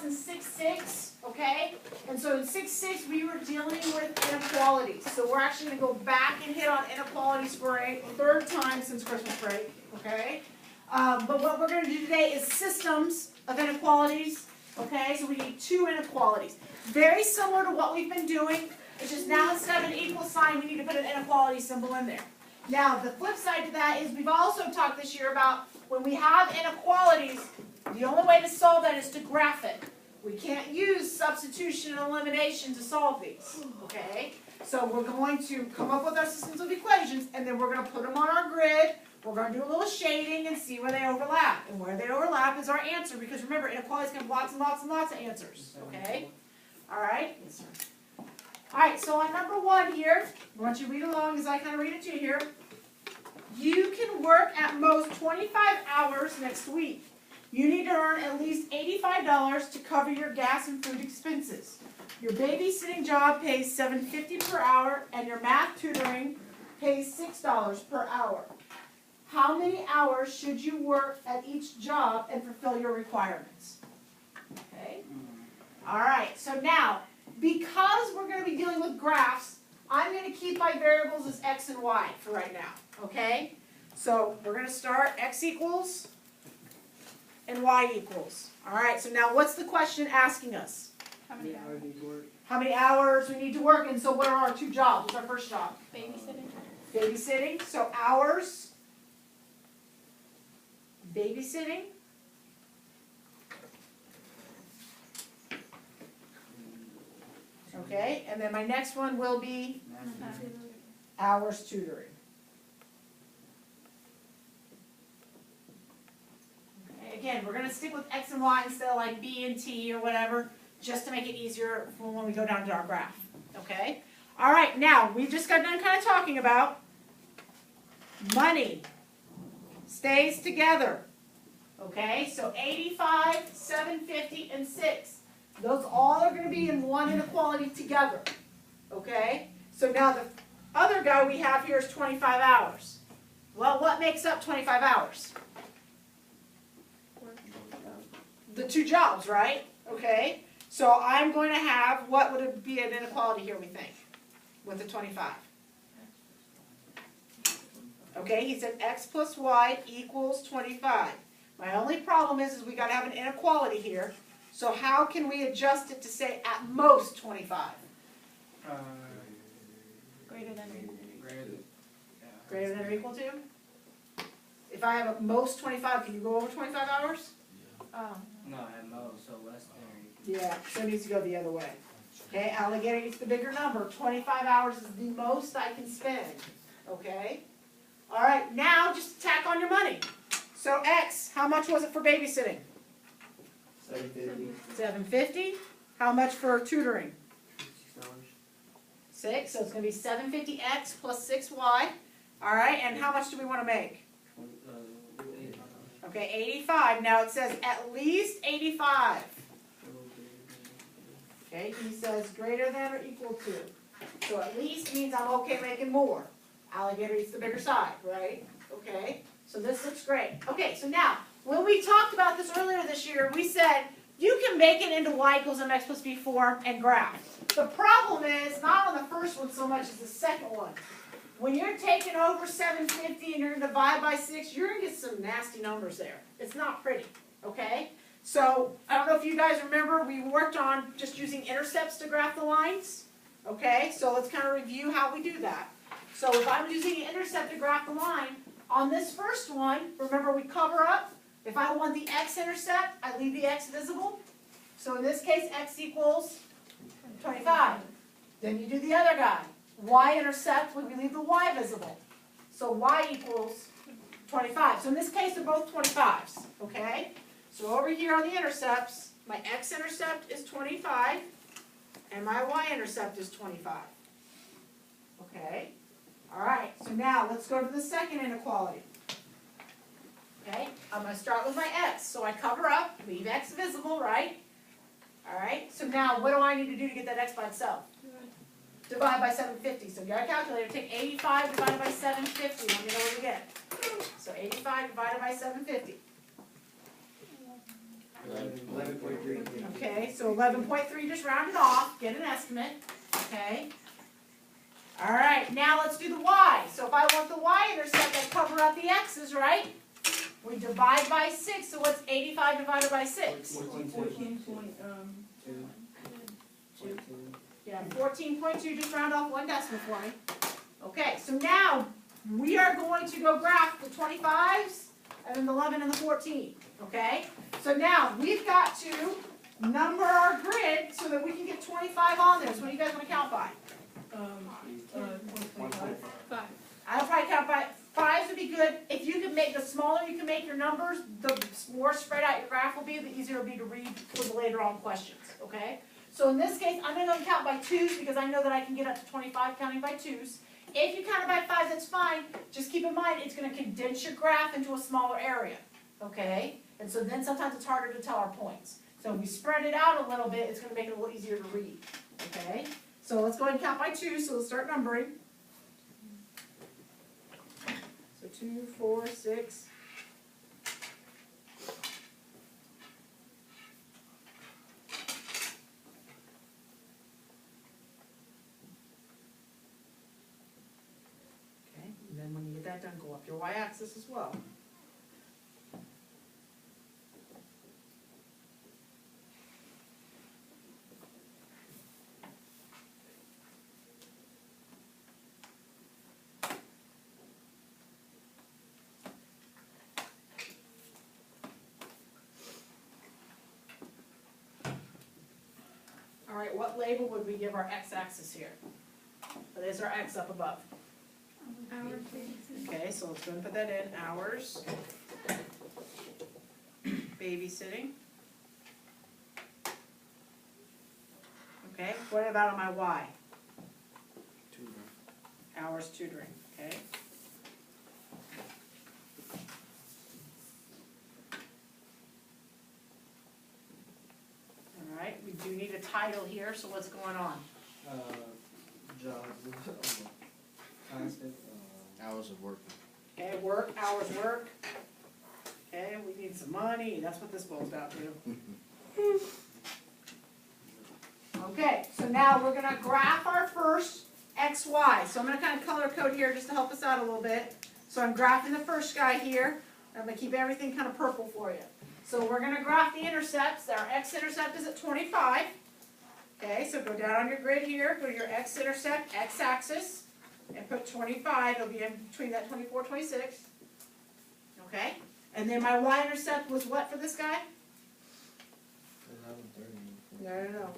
in 6.6, okay? And so in 6.6 we were dealing with inequalities. So we're actually going to go back and hit on inequalities for a third time since Christmas break, okay? But what we're going to do today is systems of inequalities, okay? So we need two inequalities. Very similar to what we've been doing. It's just now instead of an equal sign, we need to put an inequality symbol in there. Now, the flip side to that is we've also talked this year about when we have inequalities, the only way to solve that is to graph it. We can't use substitution and elimination to solve these, okay? So we're going to come up with our systems of equations, and then we're going to put them on our grid. We're going to do a little shading and see where they overlap. And where they overlap is our answer, because remember, inequalities can have lots and lots and lots of answers, okay? All right? Yes, sir. All right, so on number 1 here, I want you to read along as I kind of read it to you here. You can work at most 25 hours next week. You need to earn at least $85 to cover your gas and food expenses. Your babysitting job pays $7.50 per hour, and your math tutoring pays $6 per hour. How many hours should you work at each job and fulfill your requirements? Okay. All right, so now, because we're going to be dealing with graphs, I'm going to keep my variables as x and y for right now, okay? So we're going to start x equals and y equals. All right, so now what's the question asking us? How many hours do you work? How many hours we need to work, and so what are our two jobs? What's our first job? Babysitting. Babysitting, so hours, babysitting. Okay, and then my next one will be hours tutoring. Okay, again, we're going to stick with x and y instead of like b and t or whatever, just to make it easier for when we go down to our graph. Okay? All right, now, we just got done kind of talking about money stays together. Okay, so 85, 750, and 6. Those all are going to be in one inequality together. Okay? So now the other guy we have here is 25 hours. Well, what makes up 25 hours? The two jobs, right? Okay? So I'm going to have, what would it be an inequality here, we think, with the 25? Okay, he said x plus y equals 25. My only problem is we got to have an inequality here. So how can we adjust it to say at most 25? Greater than or equal to. Greater than or equal to? If I have at most 25, can you go over 25 hours? Oh. No, at most, so less than or equal. Yeah, so it needs to go the other way. Okay, alligator gets the bigger number. 25 hours is the most I can spend. Okay? All right, now just tack on your money. So x, how much was it for babysitting? $7.50. How much for tutoring? $6. So it's going to be $7.50x plus 6y. All right, and how much do we want to make? Okay, 85. Now it says at least 85. Okay, he says greater than or equal to. So at least means I'm okay making more. Alligator eats the bigger side, right? Okay, so this looks great. Okay, so now, when we talked about this earlier this year, we said you can make it into y equals mx plus b form and graph. The problem is not on the first one so much as the second one. When you're taking over 750 and you're going to divide by 6, you're going to get some nasty numbers there. It's not pretty, okay? So, I don't know if you guys remember, we worked on just using intercepts to graph the lines. Okay, so let's kind of review how we do that. So if I'm using an intercept to graph the line, on this first one, remember we cover up. If I want the x-intercept, I leave the x visible. So in this case, x equals 25. Then you do the other guy. Y-intercept, we leave the y visible. So y equals 25. So in this case, they're both 25s. Okay? So over here on the intercepts, my x-intercept is 25, and my y-intercept is 25. Okay? All right, so now let's go to the second inequality. Okay, I'm going to start with my x. So I cover up, leave x visible, right? All right, so now what do I need to do to get that x by itself? Divide by 750. So get a calculator, take 85 divided by 750. Let me know what we get. So 85 divided by 750. 11.3. Okay, so 11.3, just round it off, get an estimate, okay? All right, now let's do the y. So if I want the y-intercept, I cover up the x's, right? We divide by 6, so what's 85 divided by 6? 14.2. Yeah, 14.2, just round off one decimal for me. Okay, so now we are going to go graph the 25s and then the 11 and the 14, okay? So now we've got to number our grid so that we can get 25 on there. So what do you guys want to count by? 5. I'll probably count by 5s would be good. If you can make, the smaller you can make your numbers, the more spread out your graph will be, the easier it'll be to read for the later on questions, okay? So in this case, I'm going to count by 2s because I know that I can get up to 25 counting by 2s. If you count it by 5s, that's fine. Just keep in mind, it's going to condense your graph into a smaller area, okay? And so then sometimes it's harder to tell our points. So if we spread it out a little bit, it's going to make it a little easier to read, okay? So let's go ahead and count by 2, so we'll start numbering. So 2, 4, 6. Okay, and then when you get that done, go up your y-axis as well. All right, what label would we give our x-axis here? There's our x up above. Okay, so let's go and put that in, hours. Babysitting. Okay, what about on my y? Tutoring. Hours tutoring, okay? All right, we do need a title here, so what's going on? Jobs. Constant. Hours of working. Okay, work, hours work. Okay, we need some money, that's what this boils down to. Okay, so now we're gonna graph our first XY. So I'm gonna kind of color code here just to help us out a little bit. So I'm graphing the first guy here. I'm gonna keep everything kind of purple for you. So we're gonna graph the intercepts. Our x-intercept is at 25. Okay, so go down on your grid here, go to your x-intercept, x-axis, and put 25. It'll be in between that 24, 26. Okay, and then my y-intercept was what for this guy? 11:30. No.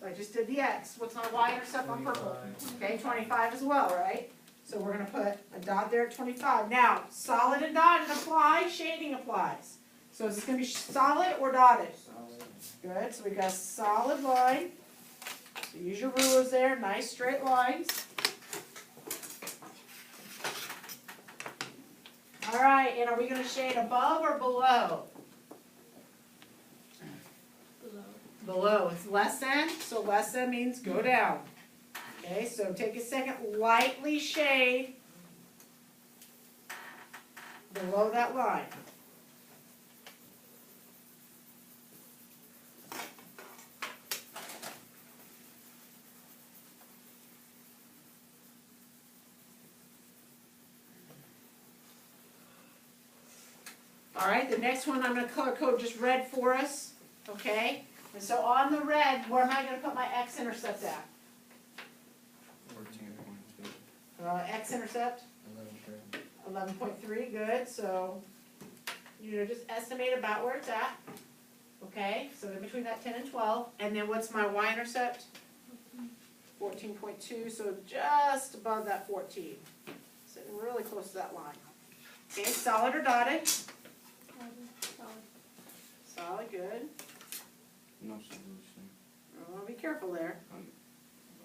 I just did the x. What's my y-intercept on purple? 25. Okay, 25 as well, right? So we're gonna put a dot there at 25. Now, solid and dotted apply, shading applies. So is this gonna be solid or dotted? Solid. Good, so we got a solid line. So use your rulers there, nice straight lines. All right, and are we gonna shade above or below? Below, it's less than, so less than means go down. Okay, so take a second, lightly shade below that line. All right, the next one I'm going to color code just red for us, okay? And so on the red, where am I going to put my x-intercept at? 14.2. X-intercept? 11:30. 11.3, good, so, just estimate about where it's at. Okay, so in between that 10 and 12, and then what's my y-intercept? 14.2, so just above that 14. Sitting really close to that line. Okay, solid or dotted? Solid, good. No solution. Well, be careful there.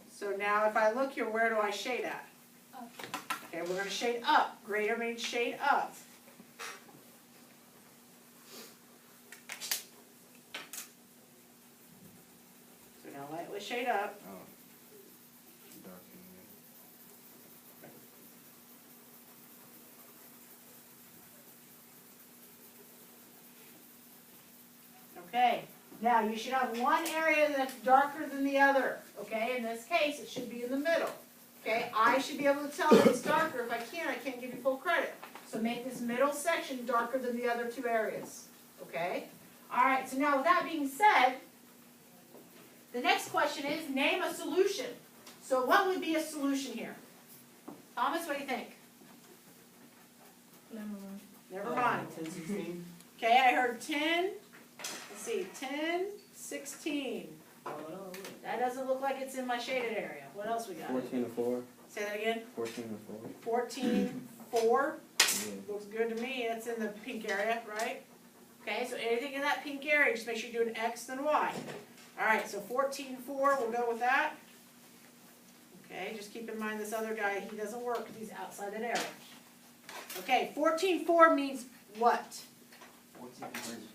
So now if I look here, where do I shade at? Up. Okay, we're going to shade up. Greater means shade up. So now lightly shade up. Oh. Darkening Okay. Now, you should have one area that's darker than the other, okay? In this case, it should be in the middle, okay? I should be able to tell if it's darker. If I can't give you full credit. So make this middle section darker than the other two areas, okay? All right, so now with that being said, the next question is name a solution. So what would be a solution here? Thomas, what do you think? Never mind. 10, 16. Okay, I heard 10, let's see, 10, 16. That doesn't look like it's in my shaded area. What else we got? 14 to 4. Say that again. 14 to 4. 14, 4. Yeah. Looks good to me. That's in the pink area, right? Okay, so anything in that pink area, just make sure you do an X then Y. All right, so 14, 4, we'll go with that. Okay, just keep in mind this other guy, he doesn't work because he's outside that area. Okay, 14, 4 means what? 14 hours.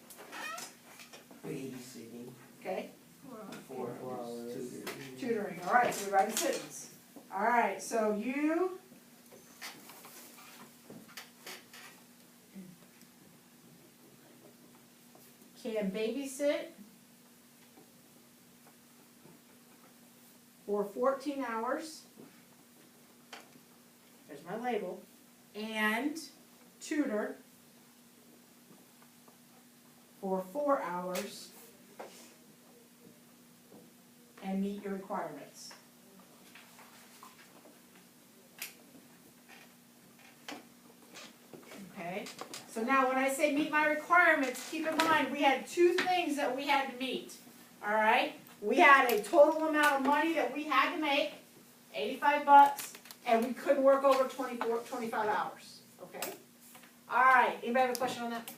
Babysitting. Okay, 4 hours. tutoring. All right, so we write a sentence. All right, so you can babysit for 14 hours. There's my label. And tutor for 4 hours and meet your requirements. Okay, so now when I say meet my requirements, keep in mind we had two things that we had to meet. All right, we had a total amount of money that we had to make, $85, and we couldn't work over 25 hours. Okay, all right, anybody have a question on that?